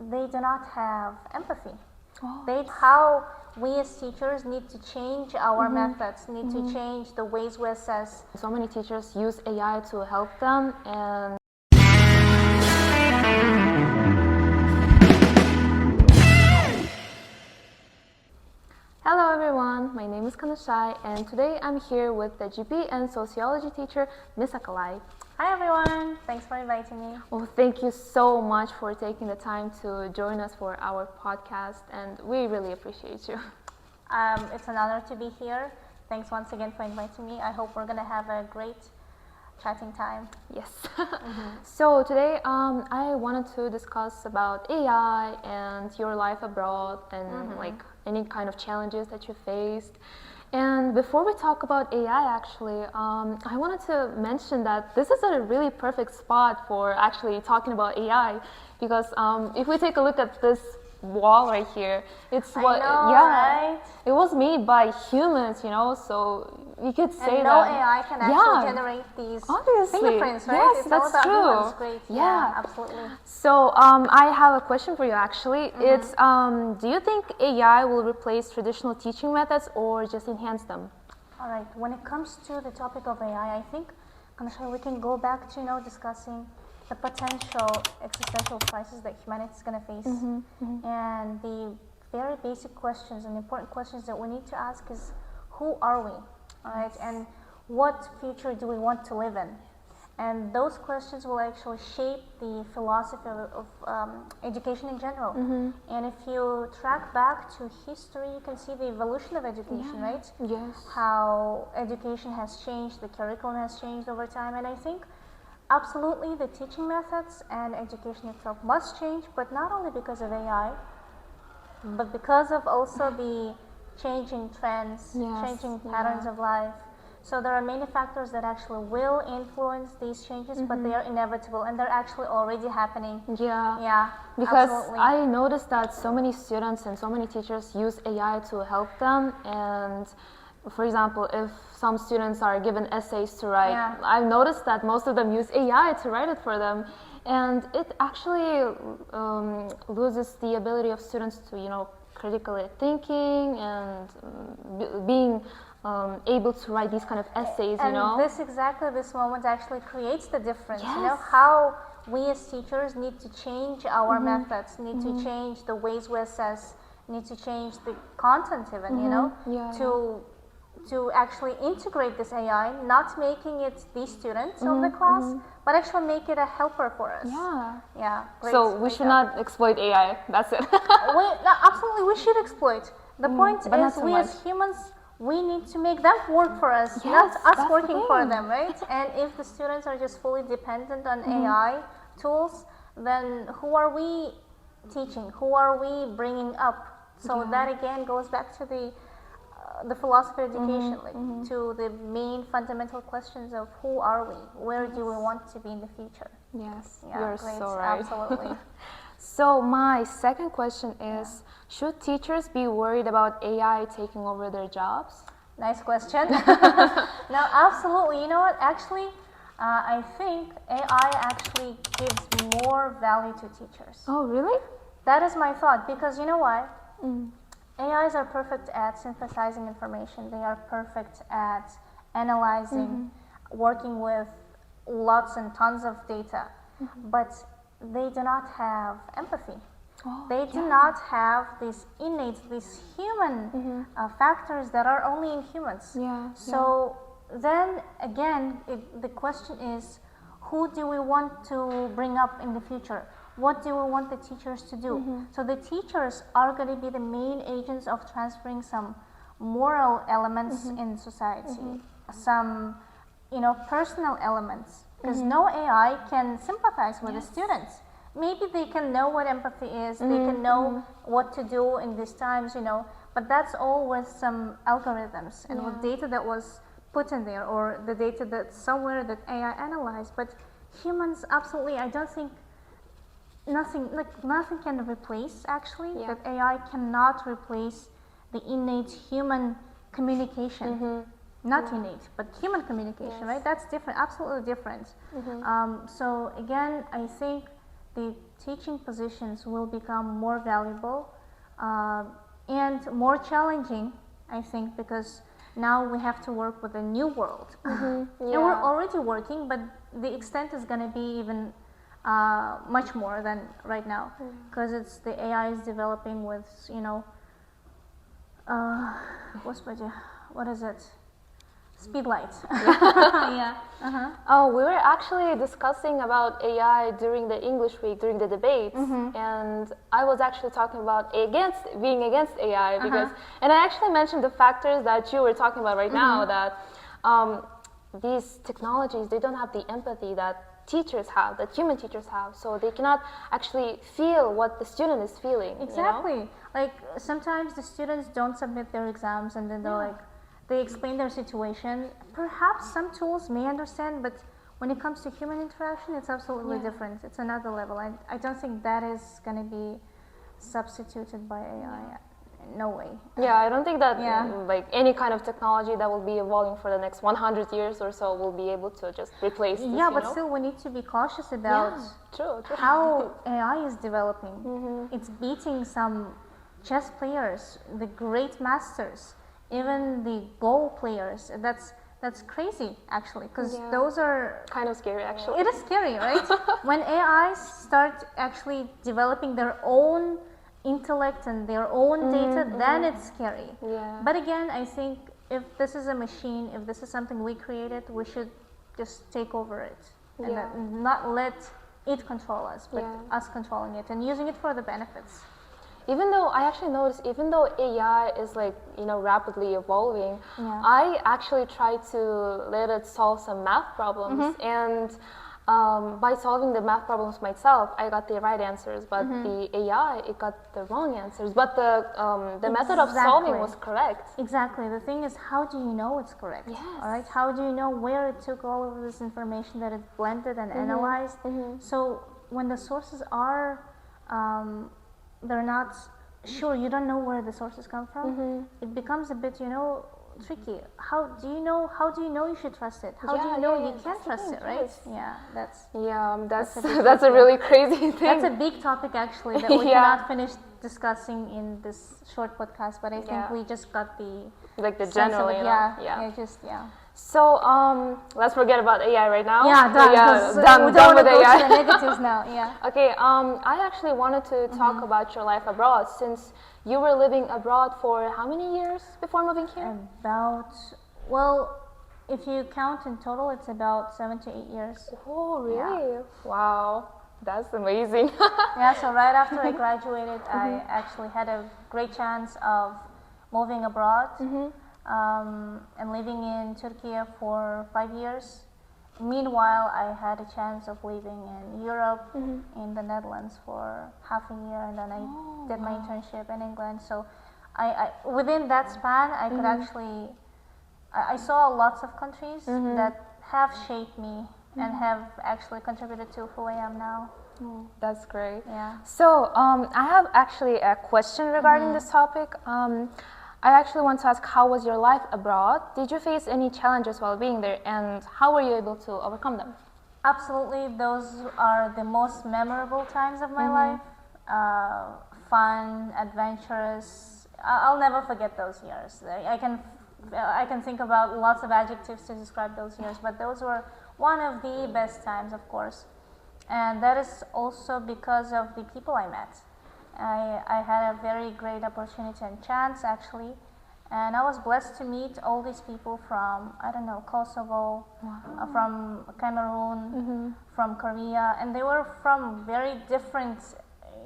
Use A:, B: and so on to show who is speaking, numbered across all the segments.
A: they do not have empathy.
B: Oh.
A: How we as teachers need to change our methods, need to change the ways we assess.
B: So many teachers use AI to help them, and hello everyone, my name is Kanashai, and today I'm here with the GP and Sociology teacher, Miss Akalai.
A: Hi everyone, thanks for inviting me.
B: Well, thank you so much for taking the time to join us for our podcast, and we really appreciate you.
A: It's an honor to be here. Thanks once again for inviting me. I hope we're going to have a great chatting time.
B: Yes. So today I wanted to discuss about AI and your life abroad and like any kind of challenges that you faced. And before we talk about AI, actually, I wanted to mention that this is a really perfect spot for actually talking about AI, because if we take a look at this wall right here, it's what,
A: right?
B: It was made by humans, you know, so you could say
A: and
B: that
A: AI can actually generate these fingerprints, right?
B: Yes,
A: it's
B: that's
A: all about
B: true.
A: humans. Great. Yeah, absolutely.
B: So I have a question for you actually. It's do you think AI will replace traditional teaching methods or just enhance them?
A: All right, when it comes to the topic of AI, I think we can go back to discussing the potential existential crisis that humanity is going to face, and the very basic questions and important questions that we need to ask is, who are we, all right, and what future do we want to live in? And those questions will actually shape the philosophy of education in general. And if you track back to history, you can see the evolution of education, right?
B: Yes.
A: How education has changed, the curriculum has changed over time, and I think absolutely the teaching methods and education itself must change, but not only because of AI, but because of also the changing trends, changing patterns of life. So there are many factors that actually will influence these changes, but they are inevitable and they're actually already happening.
B: Yeah, because I noticed that so many students and so many teachers use AI to help them. And for example, if some students are given essays to write, I've noticed that most of them use AI to write it for them, and it actually loses the ability of students to critically thinking and being able to write these kind of essays.
A: And this moment actually creates the difference. How we as teachers need to change our methods, need to change the ways we assess, need to change the content even, to actually integrate this AI, not making it the student of the class, but actually make it a helper for us. Great,
B: so we should not exploit AI, that's it.
A: Absolutely, we should exploit. The point is, we as humans, we need to make them work for us, not us working for them, right? And if the students are just fully dependent on AI tools, then who are we teaching? Who are we bringing up? So that again goes back to the philosophy of education, to the main fundamental questions of who are we? Where do we want to be in the future?
B: Yes, you're so right.
A: Absolutely.
B: So my second question is, should teachers be worried about AI taking over their jobs?
A: Nice question. No, absolutely. You know what? Actually, I think AI actually gives more value to teachers.
B: Oh, really?
A: That is my thought, because you know why? AIs are perfect at synthesizing information. They are perfect at analyzing, working with lots and tons of data, but they do not have empathy. They do not have these innate, these human factors that are only in humans. So then again, the question is, who do we want to bring up in the future? What do we want the teachers to do? So the teachers are going to be the main agents of transferring some moral elements in society, some personal elements, because no AI can sympathize with the students. Maybe they can know what empathy is, they can know what to do in these times, but that's all with some algorithms and with data that was put in there, or the data that's somewhere that AI analyzed. But humans, absolutely, I don't think nothing can replace actually, that AI cannot replace the innate human communication. Not innate, but human communication, right? That's different, absolutely different. So again, I think the teaching positions will become more valuable and more challenging, I think, because now we have to work with a new world. And we're already working, but the extent is going to be even much more than right now, because it's the AI is developing with, you know, what is it? Speed light. Yeah.
B: Oh, we were actually discussing about AI during the English week, during the debates, and I was actually talking about being against AI because, and I actually mentioned the factors that you were talking about right now, that these technologies, they don't have the empathy that teachers have, that human teachers have, so they cannot actually feel what the student is feeling.
A: Exactly.
B: You know?
A: Like sometimes the students don't submit their exams and then they're like, they explain their situation. Perhaps some tools may understand, but when it comes to human interaction, it's absolutely different. It's another level. I don't think that is going to be substituted by AI. No way.
B: Yeah, I don't think that like any kind of technology that will be evolving for the next 100 years or so will be able to just replace this.
A: Yeah, but still we need to be cautious about how AI is developing. It's beating some chess players, the great masters, even the Go players. That's crazy, actually, because those are
B: kind of scary, actually.
A: It is scary, right? When AIs start actually developing their own intellect and their own data, then it's scary.
B: Yeah.
A: But again, I think if this is a machine, if this is something we created, we should just take over it and not let it control us, but us controlling it and using it for the benefits.
B: Even though I actually noticed, even though AI is like, you know, rapidly evolving, I actually try to let it solve some math problems, and by solving the math problems myself, I got the right answers, but the AI, it got the wrong answers. But the method of solving was correct.
A: Exactly. The thing is, how do you know it's correct?
B: Yes.
A: All right. How do you know where it took all of this information that it blended and analyzed? So when the sources are they're not sure, you don't know where the sources come from, it becomes a bit, you know, tricky. How do you know you should trust it? How do you know you can't trust it, right? Yeah,
B: that's a really crazy thing.
A: That's a big topic, actually, that we cannot finish discussing in this short podcast, but I think we just got the
B: general, you
A: know.
B: So let's forget about AI right now.
A: Yeah, done.
B: Done with AI.
A: To the negatives now. Yeah.
B: Okay. I actually wanted to talk about your life abroad, since you were living abroad for how many years before moving here?
A: If you count in total, it's about 7 to 8 years.
B: Oh, really? Yeah. Wow, that's amazing.
A: Yeah. So right after I graduated, I actually had a great chance of moving abroad. And living in Turkey for 5 years. Meanwhile, I had a chance of living in Europe, in the Netherlands for half a year, and then I did my internship in England. So I within that span, I could actually, I saw lots of countries that have shaped me and have actually contributed to who I am now.
B: That's great.
A: Yeah.
B: So I have actually a question regarding this topic. I actually want to ask, how was your life abroad? Did you face any challenges while being there, and how were you able to overcome them?
A: Absolutely, those are the most memorable times of my life. Fun, adventurous. I'll never forget those years. I can think about lots of adjectives to describe those years, but those were one of the best times, of course. And that is also because of the people I met. I had a very great opportunity and chance, actually, and I was blessed to meet all these people from, I don't know, Kosovo, from Cameroon, from Korea, and they were from very different,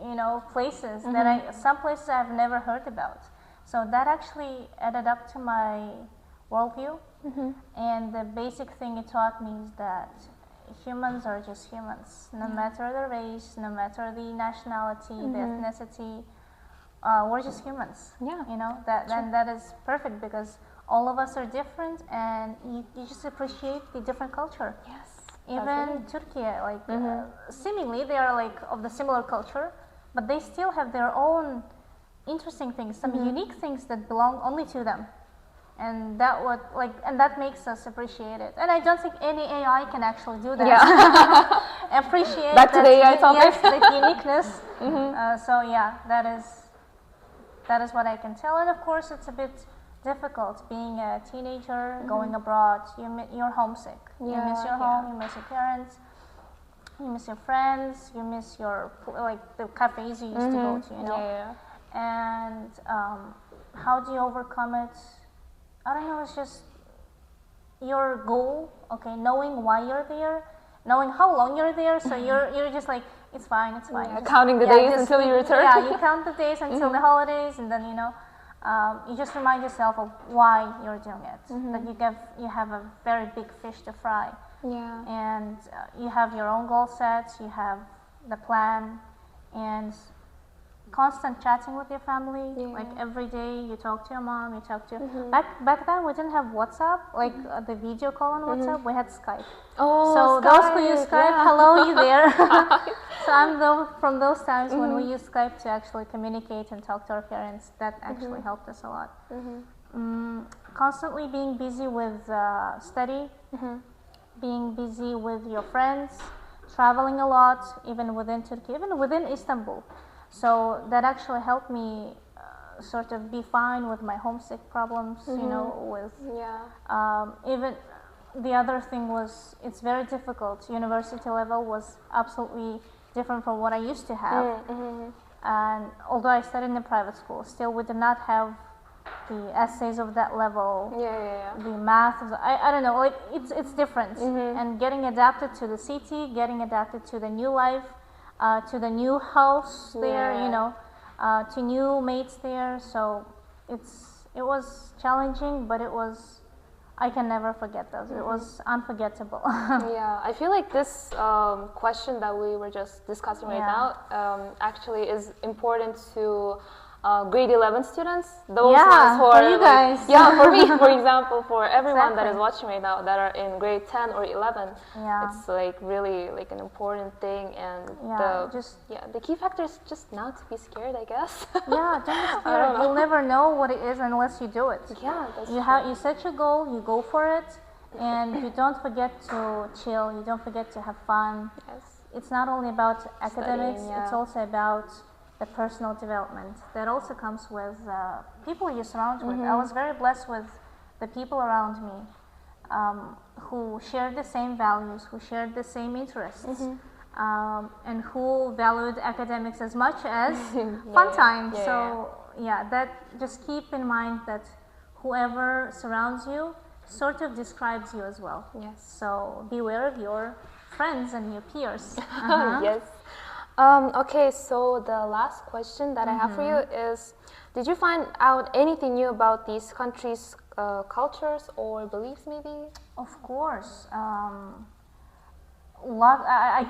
A: you know, places that some places I've never heard about. So that actually added up to my worldview, and the basic thing it taught me is that humans are just humans, no matter the race, no matter the nationality, the ethnicity. We're just humans. Yeah, you know that is perfect, because all of us are different, and you just appreciate the different culture.
B: Yes.
A: Even Turkey, like seemingly they are like of the similar culture, but they still have their own interesting things, some unique things that belong only to them. And that makes us appreciate it. And I don't think any AI can actually do that. Yeah. appreciate
B: back to the AI topic.
A: Yes, the uniqueness. So yeah, that is what I can tell. And of course, it's a bit difficult being a teenager, going abroad. You're homesick. You miss your home. You miss your parents. You miss your friends. You miss your the cafes you used to go to. You know. And how do you overcome it? I don't know. It's just your goal. Okay, knowing why you're there, knowing how long you're there. So you're just like, it's fine. It's fine.
B: Yeah, counting the days until you return.
A: Yeah, you count the days until the holidays, and then you just remind yourself of why you're doing it. That you have a very big fish to fry.
B: Yeah.
A: And you have your own goal set. You have the plan, and constant chatting with your family. Like every day, you talk to your mom. You talk to back then we didn't have WhatsApp, like the video call on WhatsApp. We had Skype.
B: Oh,
A: so
B: Skype.
A: Those who use Skype, hello, you there? So I'm from those times when we used Skype to actually communicate and talk to our parents. That actually helped us a lot. Constantly being busy with study, being busy with your friends, traveling a lot, even within Turkey, even within Istanbul. So that actually helped me sort of be fine with my homesick problems, with even the other thing was it's very difficult. University level was absolutely different from what I used to have. And although I studied in a private school, still we did not have the essays of that level, the math of I don't know, like it's different. And getting adapted to the city, getting adapted to the new life, to the new house there, to new mates there. So it was challenging, but I can never forget those. It was unforgettable.
B: Yeah, I feel like this question that we were just discussing right now actually is important to grade 11 students. Those ones who are
A: for you guys.
B: For me, for example, for everyone that is watching right now that are in grade 10 or 11, it's like really like an important thing. And the key factor is just not to be scared, I guess.
A: Don't be scared. You'll never know what it is unless you do it.
B: Yeah, that's
A: you set your goal, you go for it, and you don't forget to chill. You don't forget to have fun.
B: Yes.
A: It's not only about academics.
B: Studying,
A: it's also about the personal development that also comes with people you surround with. I was very blessed with the people around me who shared the same values, who shared the same interests, and who valued academics as much as fun time. That just keep in mind that whoever surrounds you sort of describes you as well.
B: Yes.
A: So beware of your friends and your peers.
B: Yes. Okay, so the last question that I have for you is, did you find out anything new about these countries' cultures or beliefs maybe?
A: Of course. I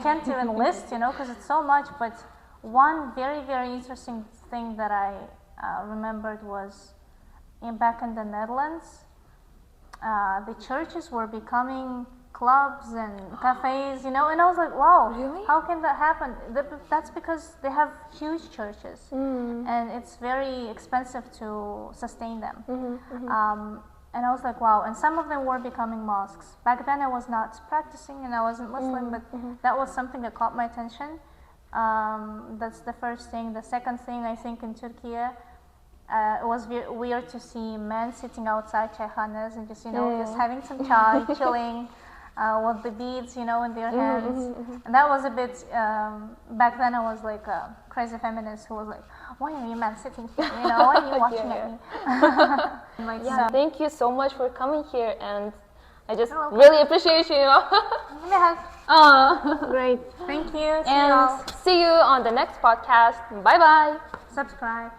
A: can't even list, because it's so much, but one very, very interesting thing that I remembered was back in the Netherlands, the churches were becoming clubs and cafes, and I was like, wow,
B: really?
A: How can that happen? That's because they have huge churches, and it's very expensive to sustain them. And I was like, wow, and some of them were becoming mosques. Back then I was not practicing and I wasn't Muslim, but that was something that caught my attention. That's the first thing. The second thing, I think in Turkey, it was weird to see men sitting outside çayhanes and just having some chai, chilling with the beads, in their hands. And that was a bit, back then I was like a crazy feminist who was like, why are you men sitting here? Why are you watching at me?
B: Thank you so much for coming here, and I just really appreciate you.
A: Great. Thank you.
B: See you on the next podcast. Bye bye.
A: Subscribe.